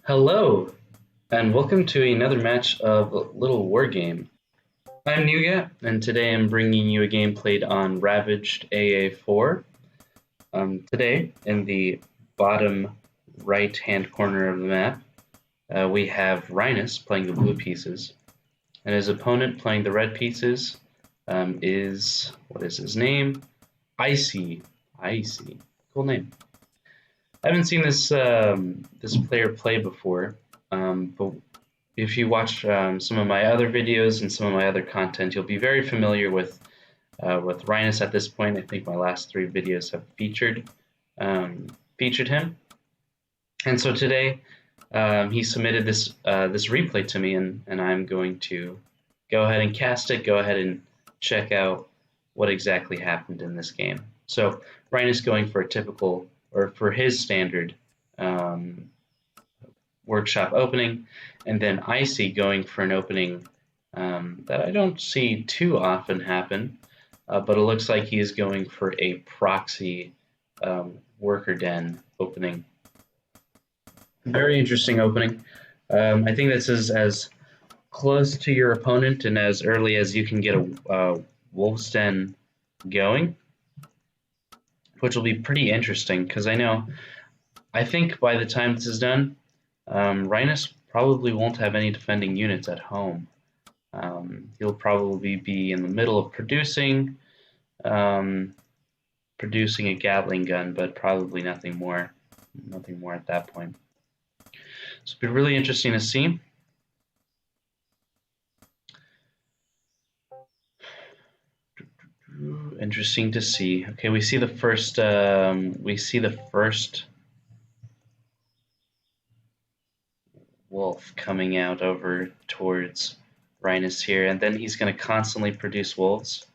Hello, and welcome to another match of Littlewargame. I'm Nougat, and today I'm bringing you a game played on Ravaged AA4. Today, in the bottom right-hand corner of the map, we have Rynus playing the blue pieces, and his opponent playing the red pieces what is his name? Aicy. Aicy. Cool name. I haven't seen this player play before, but if you watch some of my other videos and some of my other content, you'll be very familiar with Rynus at this point. I think my last three videos have featured him, and so today he submitted this replay to me, and I'm going to go ahead and cast it. Go ahead and check out what exactly happened in this game. So Rynus going for a typical, or for his standard workshop opening, and then Aicy going for an opening that I don't see too often happen, but it looks like he is going for a proxy worker den opening. Very interesting opening. I think this is as close to your opponent and as early as you can get a wolf's den going, which will be pretty interesting because I think by the time this is done, Rynus probably won't have any defending units at home. He'll probably be in the middle of producing a Gatling gun, but probably nothing more at that point. So it'll be really interesting to see. Interesting to see. Okay, we see the first wolf coming out over towards Rynus here, and then he's going to constantly produce wolves.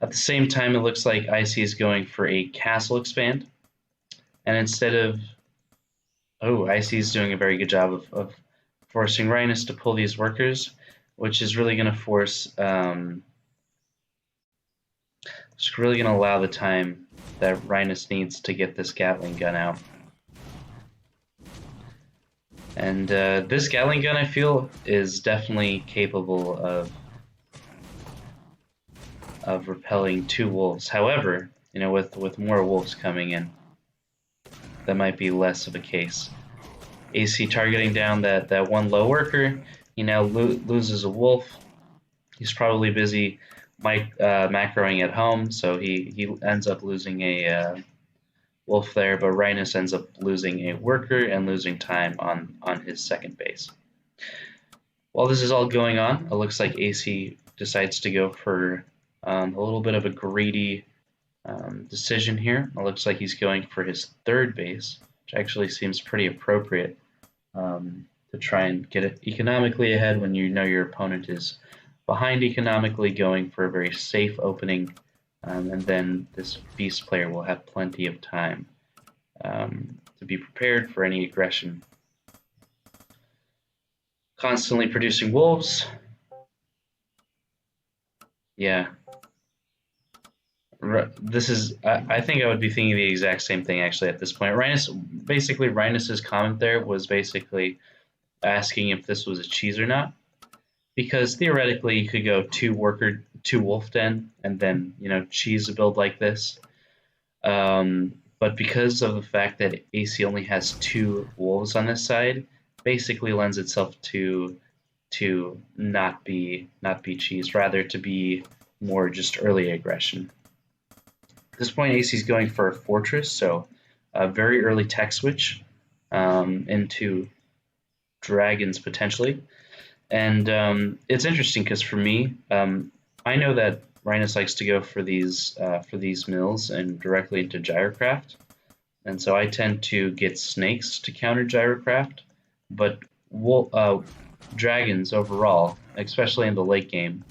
At the same time, it looks like Aicy is going for a castle expand, and instead of Aicy is doing a very good job of forcing Rynus to pull these workers, which is really going to force it's really going to allow the time that Rynus needs to get this Gatling gun out. And this Gatling gun, I feel, is definitely capable of repelling two wolves. However, with more wolves coming in, that might be less of a case. AC targeting down that one low worker. He now loses a wolf. He's probably busy macroing at home, so he ends up losing a wolf there, but Rynus ends up losing a worker and losing time on his second base. While this is all going on, it looks like AC decides to go for a little bit of a greedy decision here. It looks like he's going for his third base, which actually seems pretty appropriate to try and get it economically ahead when you know your opponent is behind economically, going for a very safe opening, and then this beast player will have plenty of time to be prepared for any aggression. Constantly producing wolves. Yeah. This is, I think I would be thinking the exact same thing actually at this point. Rynus's comment there was basically asking if this was a cheese or not. Because theoretically, you could go two wolf den, and then cheese a build like this. But because of the fact that AC only has two wolves on this side, basically lends itself to not be cheese, rather to be more just early aggression. At this point, AC is going for a fortress, so a very early tech switch into dragons potentially. And it's interesting because for me, I know that Rynus likes to go for these mills and directly into Gyrocraft, and so I tend to get snakes to counter Gyrocraft, but dragons overall, especially in the late game,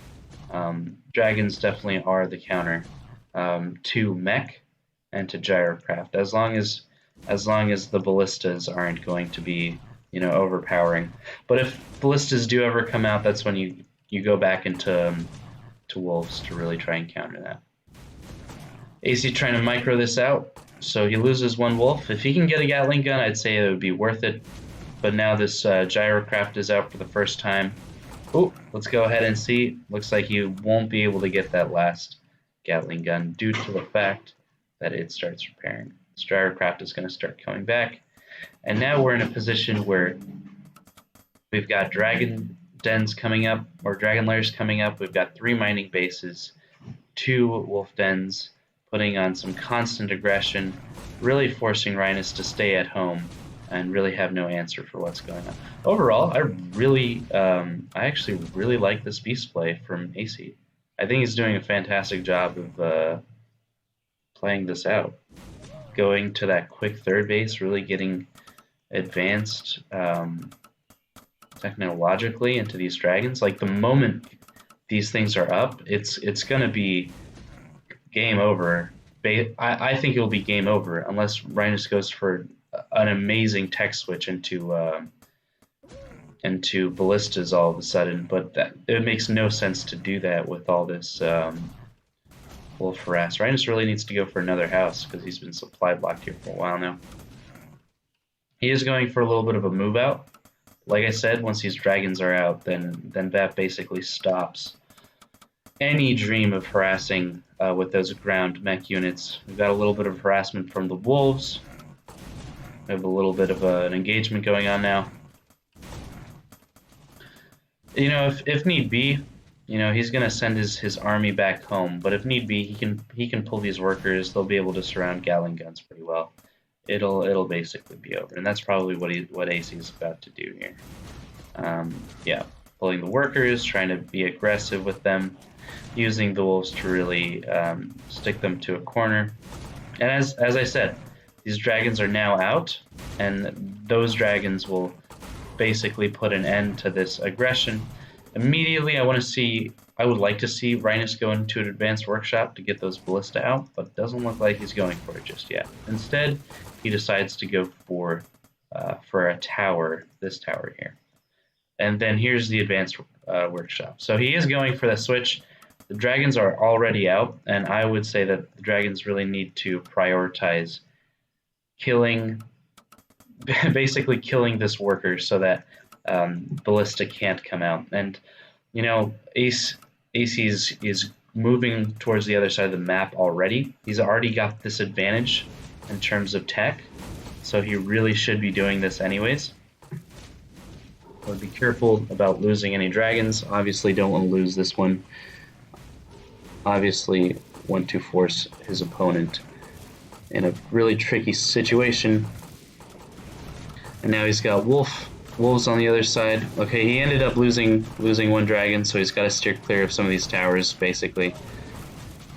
dragons definitely are the counter to mech and to Gyrocraft, as long as the ballistas aren't going to be overpowering. But if ballistas do ever come out, that's when you go back into wolves to really try and counter that. AC trying to micro this out, so he loses one wolf. If he can get a Gatling gun, I'd say it would be worth it. but now this gyrocraft is out for the first time. Oh, let's go ahead and see. Looks like you won't be able to get that last Gatling gun due to the fact that it starts repairing. This gyrocraft is going to start coming back. And now we're in a position where we've got dragon dens coming up, or dragon lairs coming up. We've got 3 mining bases, 2 wolf dens, putting on some constant aggression, really forcing Rynus to stay at home and really have no answer for what's going on. Overall, I actually really like this beast play from Aicy. I think he's doing a fantastic job of playing this out. Going to that quick third base, really getting advanced technologically into these dragons. Like the moment these things are up, it's gonna be game over. I think it'll be game over unless Rynus goes for an amazing tech switch into ballistas all of a sudden. But it makes no sense to do that with all this wolf harass. Rynus really needs to go for another house because he's been supply blocked here for a while now. He is going for a little bit of a move out. Like I said, once these dragons are out, then that basically stops any dream of harassing with those ground mech units. We've got a little bit of harassment from the wolves. We have a little bit of an engagement going on now. You know, if need be, you know, he's gonna send his army back home. But if need be, he can pull these workers. They'll be able to surround Gatling guns pretty well. It'll basically be over, and that's probably what Aicy is about to do here. Yeah, pulling the workers, trying to be aggressive with them, using the wolves to really stick them to a corner. And as I said, these dragons are now out, and those dragons will basically put an end to this aggression. Immediately, I would like to see Rynus go into an advanced workshop to get those ballista out, but it doesn't look like he's going for it just yet. Instead, he decides to go for a tower, this tower here. And then here's the advanced workshop. So he is going for the switch. The dragons are already out, and I would say that the dragons really need to prioritize basically killing this worker so that ballista can't come out. And you know, Aicy is moving towards the other side of the map already. He's already got this advantage in terms of tech, so he really should be doing this anyways. But be careful about losing any dragons. Obviously don't want to lose this one. Obviously want to force his opponent in a really tricky situation. And now he's got wolves on the other side. Okay, he ended up losing one dragon, so he's got to steer clear of some of these towers, basically.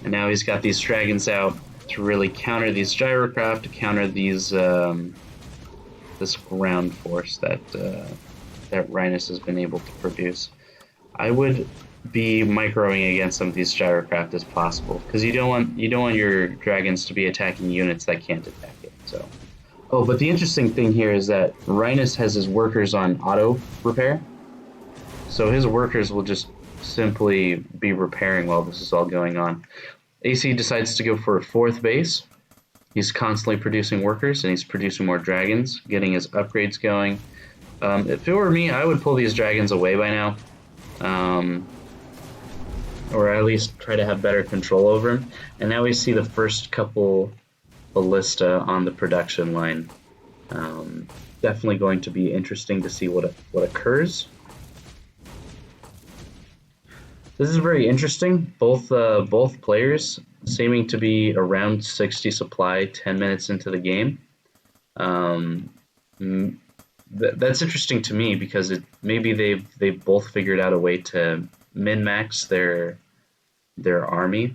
And now he's got these dragons out to really counter these gyrocraft, to counter these this ground force that Rynus has been able to produce. I would be microing against some of these gyrocraft as possible, because you don't want your dragons to be attacking units that can't attack it. So. Oh, but the interesting thing here is that Rynus has his workers on auto repair, so his workers will just simply be repairing while this is all going on. Aicy decides to go for a 4th base. He's constantly producing workers, and he's producing more dragons, getting his upgrades going. If it were me, I would pull these dragons away by now, or at least try to have better control over them. And now we see the first couple ballista on the production line. Definitely going to be interesting to see what occurs. This is very interesting. Both players seeming to be around 60 supply 10 minutes into the game. That's interesting to me because maybe they've both figured out a way to min-max their army.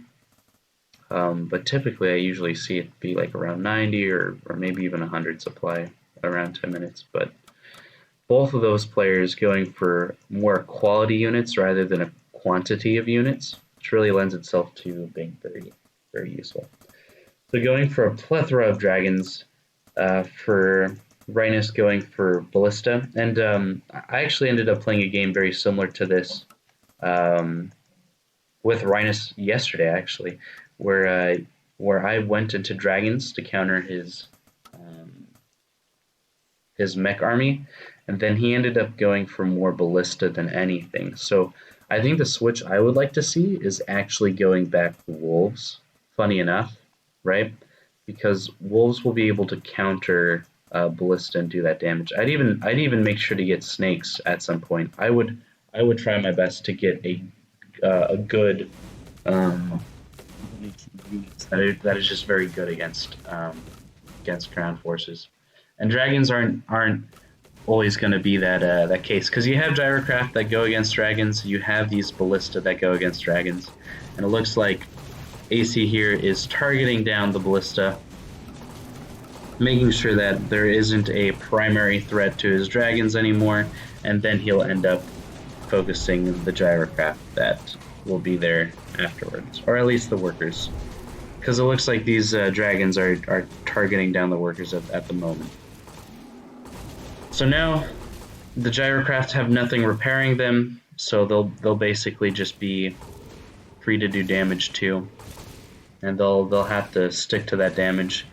But typically I usually see it be like around 90 or maybe even 100 supply around 10 minutes. But both of those players going for more quality units rather than a quantity of units, which really lends itself to being very, very useful. So going for a plethora of dragons, for Rynus going for ballista, and I actually ended up playing a game very similar to this with Rynus yesterday, actually, where I went into dragons to counter his mech army, and then he ended up going for more ballista than anything. So I think the switch I would like to see is actually going back to wolves. Funny enough, right? Because wolves will be able to counter ballista and do that damage. I'd even make sure to get snakes at some point. I would try my best to get a good that is just very good against ground forces, and dragons aren't always going to be that case, because you have gyrocraft that go against dragons, you have these ballista that go against dragons, and it looks like AC here is targeting down the ballista, making sure that there isn't a primary threat to his dragons anymore, and then he'll end up focusing the gyrocraft that will be there afterwards, or at least the workers, because it looks like these dragons are targeting down the workers at the moment. So now the gyrocraft have nothing repairing them, so they'll basically just be free to do damage too, and they'll have to stick to that damage.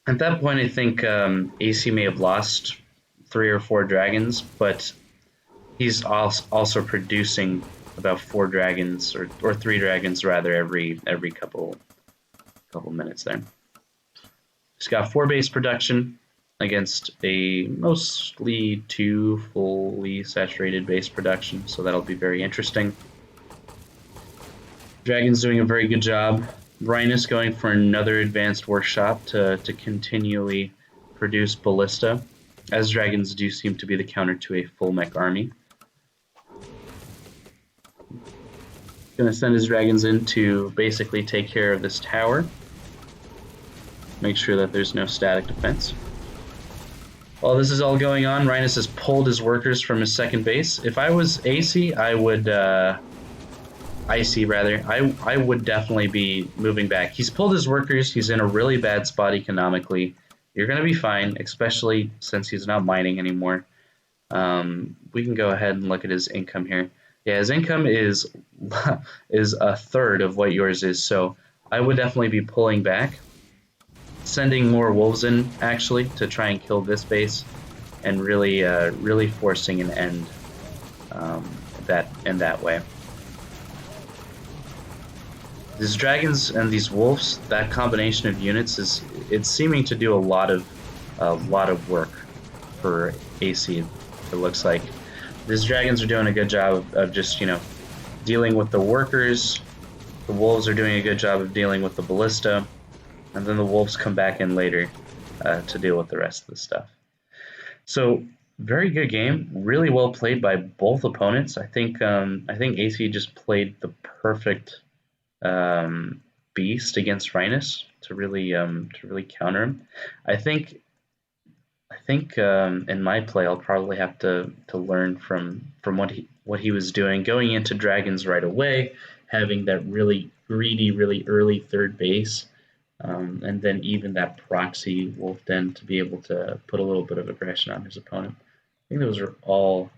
At that point, I think AC may have lost 3 or 4 dragons, but he's also producing about 4 dragons or 3 dragons rather every couple minutes there. He's got 4 base production against a mostly 2 fully saturated base production, so that'll be very interesting. Dragon's doing a very good job. Rynus going for another advanced workshop to continually produce ballista, as dragons do seem to be the counter to a full mech army. Gonna send his dragons in to basically take care of this tower. Make sure that there's no static defense. While this is all going on, Rynus has pulled his workers from his second base. If I was AC, I would Aicy rather, I would definitely be moving back. He's pulled his workers, he's in a really bad spot economically. You're going to be fine, especially since he's not mining anymore. We can go ahead and look at his income here. Yeah, his income is a third of what yours is, so I would definitely be pulling back. Sending more wolves in, actually, to try and kill this base, and really forcing an end in that way. These dragons and these wolves, that combination of units it's seeming to do a lot of work for AC. It looks like these dragons are doing a good job of just dealing with the workers. The wolves are doing a good job of dealing with the ballista, and then the wolves come back in later to deal with the rest of the stuff. So very good game, really well played by both opponents. I think AC just played the perfect beast against Rynus to really counter him. I think in my play I'll probably have to learn from what he was doing, going into dragons right away, having that really greedy, really early third base, and then even that proxy wolf den to be able to put a little bit of aggression on his opponent. I think those are all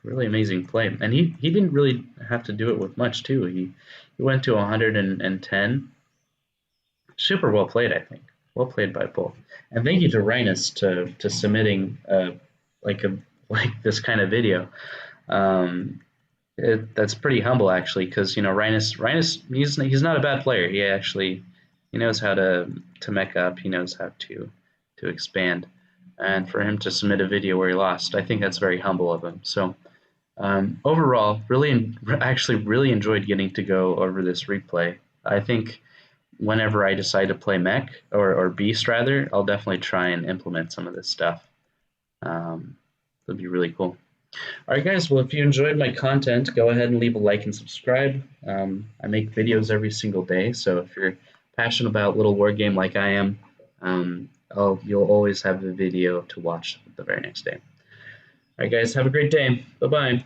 really amazing play, and he didn't really have to do it with much too. He went to 110. Super well played, I think. Well played by both. And thank you to Rynus to submitting like this kind of video. That's pretty humble actually, because Rynus he's not a bad player. He knows how to mech up. He knows how to expand. And for him to submit a video where he lost, I think that's very humble of him. So overall, really enjoyed getting to go over this replay. I think whenever I decide to play mech or beast rather, I'll definitely try and implement some of this stuff. That'd be really cool. All right, guys. Well, if you enjoyed my content, go ahead and leave a like and subscribe. I make videos every single day, so if you're passionate about Littlewargame like I am, you'll always have a video to watch the very next day. All right, guys. Have a great day. Bye-bye.